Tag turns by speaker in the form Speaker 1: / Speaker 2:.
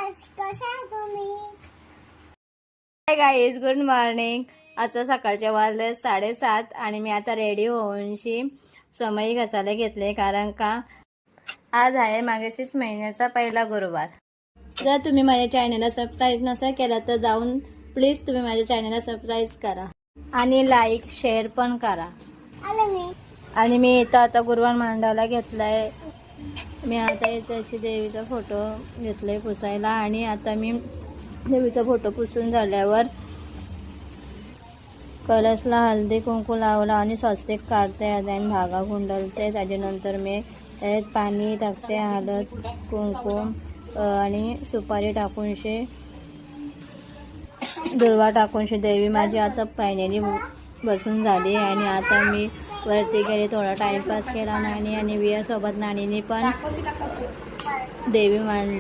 Speaker 1: Hi guys, good morning. आता सकाळचे वाजले 7:30 आणि मी आता रेडी होऊनशी समई घासायला घेतले, कारण का आज आहे मार्गशीर्ष महिन्याचा पहिला गुरुवार. जर तुम्ही माझ्या चॅनलला सबस्क्राईब नसेल केलं तर जाऊन प्लीज तुम्ही माझ्या चॅनलला सबस्क्राईब करा आणि लाईक शेअर पण करा. आणि मी इथं आता गुरुवार मांडायला घेतलाय. मी आता इथे अशी देवीचा फोटो घेतलाय पुसायला, आणि आता मी देवीचा फोटो पुसून झाल्यावर कलशला हळदी कुंकू लावला आणि स्वस्तिक काढते आणि धागा गुंडलते. त्याच्यानंतर मी त्यात पाणी टाकते, हळद कुंकू आणि सुपारी टाकूनशे दुर्वा टाकूनशे देवी माझी आता फायनली बसून झाली. आणि आता मी वरती गेले, थोडा टाइमपास केला नाणी आणि वियासोबत नाणीने पण देवी मांडली.